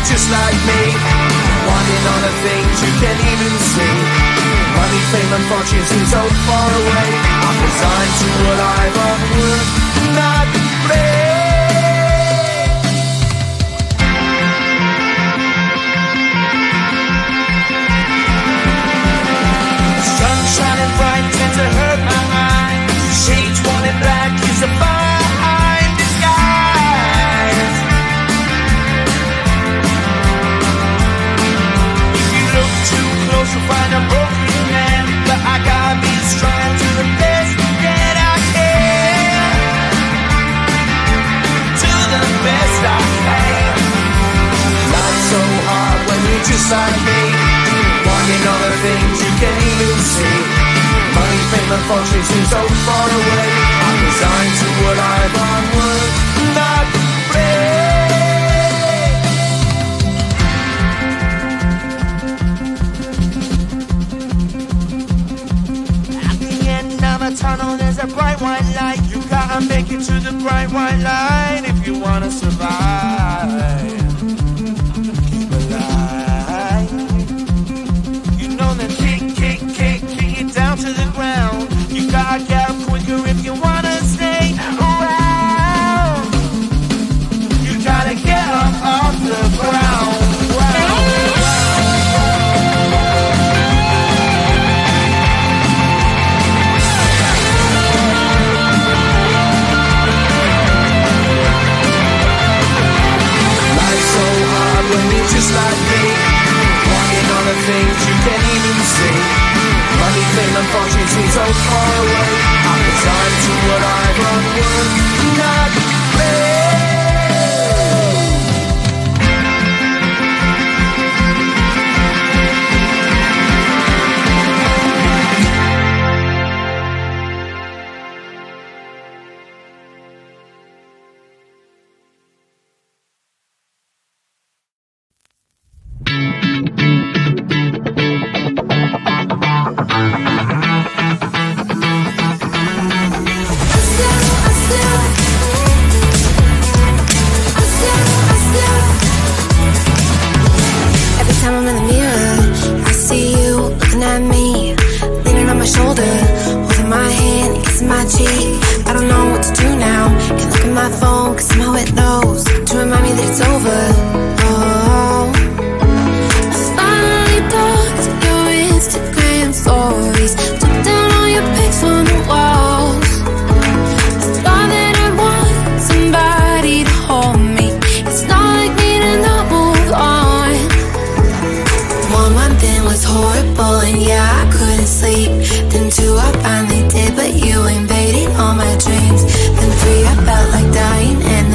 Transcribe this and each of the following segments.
just like me, wanting all the things you can't even see. Money, fame and fortune seem so far away. I'm resigned to a life of work, not play. Sun shining bright tends to hurt my mind. Shades worn in black is a fine disguise. If you look too close you'll find a broken man, but I gotta be strong to the best that I can. To the best I can. Life's so hard when you're just like me, wanting all the things you can't even see. Money, fame and fortune seem so far away. I'm resigned to a life on work, not play. At the end of a tunnel there's a bright white light. You gotta make it to the bright white light if you wanna survive. Keep alive. You know that kick it down to the ground. You gotta get up quicker if you wanna stay around. You gotta get up off the ground. Life's so hard when you're just like me, wanting all the things you can't even see. Money, fame and fortune seem so far away. I'm resigned to what I've run work, not play. Finally did, but you invaded all my dreams. Then 3, I felt like dying and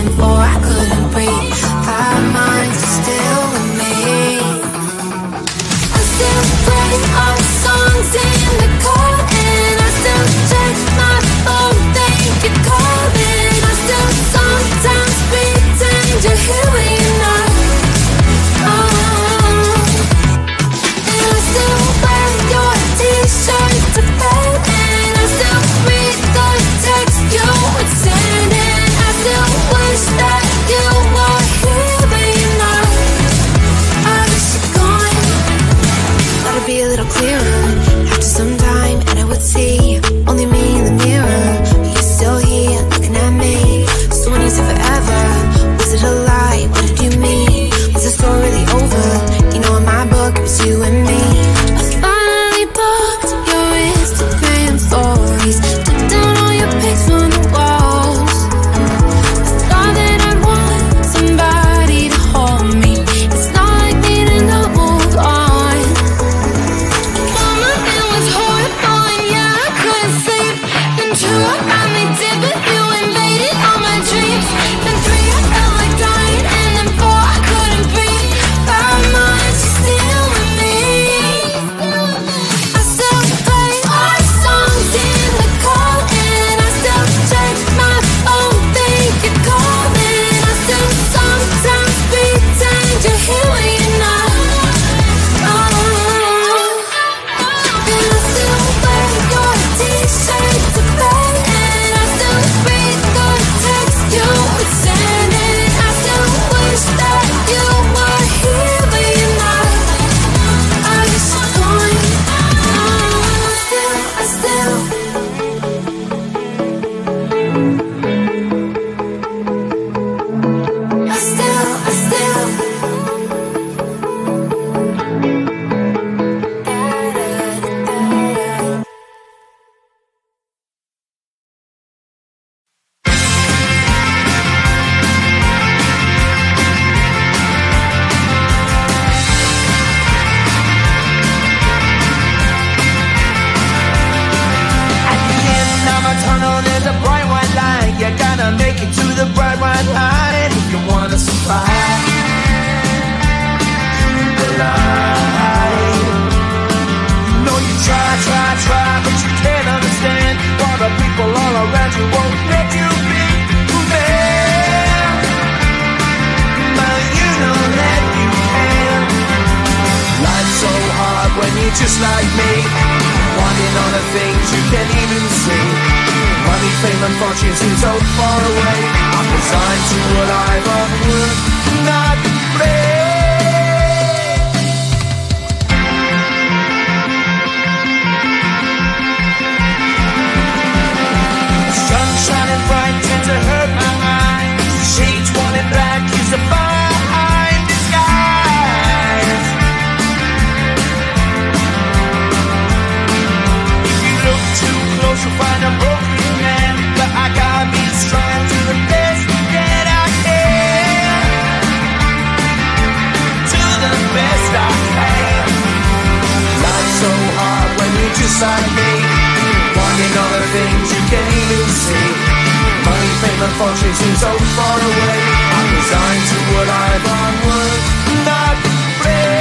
you won't let you be fair. But you know that you can. Life's so hard when you're just like me, wanting all the things you can't even see. Money, fame and fortune seem so far away. I'm resigned to what I've unworked, not play. Sun shining bright tends to hurt my eyes. Shades worn in black is a fine disguise. If you look too close you'll find a broken man, but I gotta be strong to the best that I can. To the best I can. Life's so hard when you're just like me, wanting all the things you can't even see. Money, fame and fortune seem so far away. I'm resigned to what I've unworked, not play.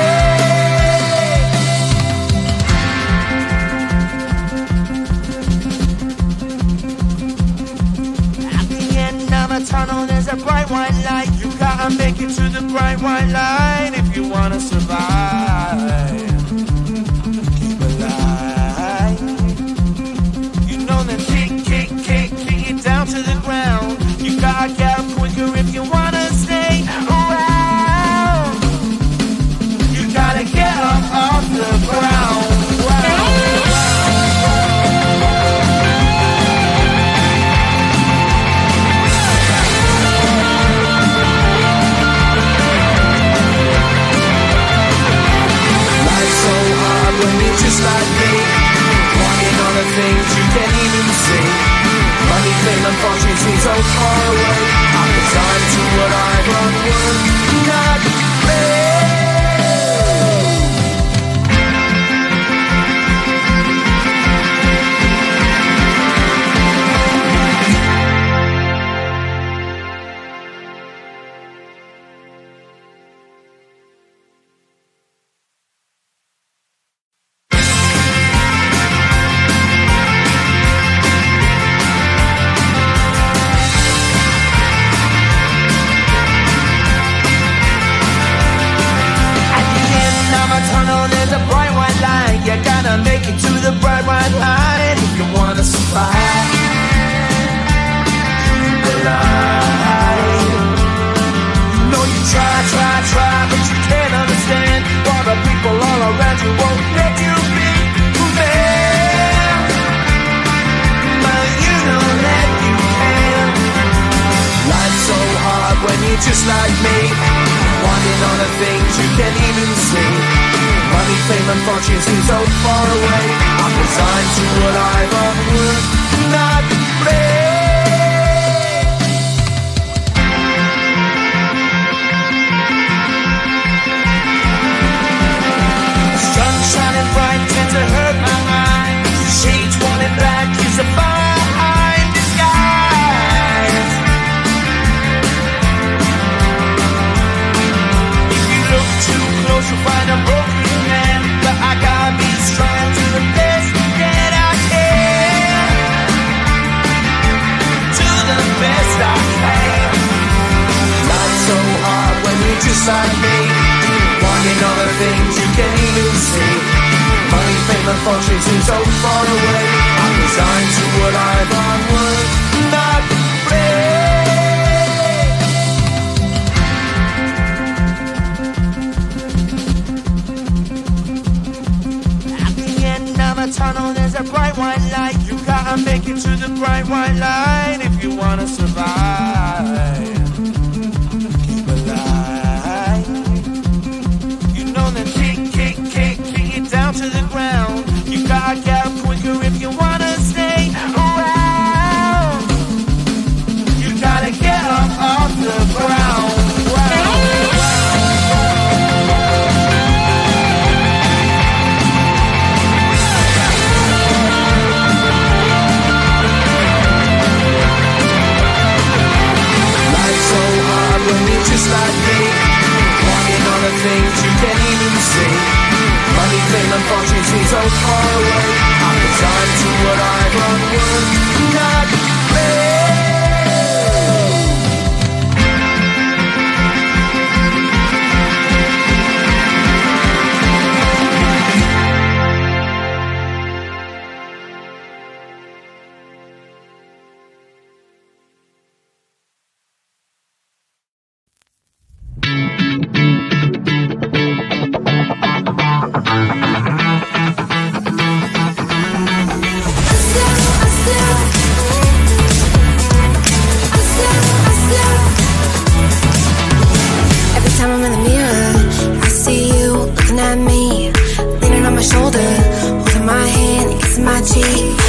At the end of a tunnel there's a bright white light. You gotta make it to the bright white light if you wanna survive. Keep alive. You know that kick it down to the ground. You gotta get up quicker if you wanna stay around. You gotta get up off the ground. Life's so hard when you're just like me, wanting all the things you can't even see. Money, fame and fortune seem so far away. I'm resigned to what I've unworked, not play. Make it to the bright white light if you wanna survive. Keep alive. No, you try, but you can't understand why the people all around you won't let you be fair. But you know that you can. Life's so hard when you're just like me, wanting all the things you can't even see. Money, fame and fortune seem so far away. I'm resigned to what I've unworked, not play. Sun shining bright tends to hurt my eyes. Shades worn in black is a fine disguise. If you look too close you'll find a broken man, but I gotta be strong to the best that I can. To the best I can. Life's so hard when you're just like me, wanting all the things you can't even see. Money, fame and fortune seem so far away. I'm resigned to what I've unworked, not play. Tunnel, there's a bright white light. You gotta make it to the bright white light if you wanna survive. Keep alive. You know that kick it down to the ground. You gotta get up quicker if you wanna stay around. You gotta get up off the ground. Just like me, wanting all the things you can't even see. Money, fame and fortune seem so far away. my teeth.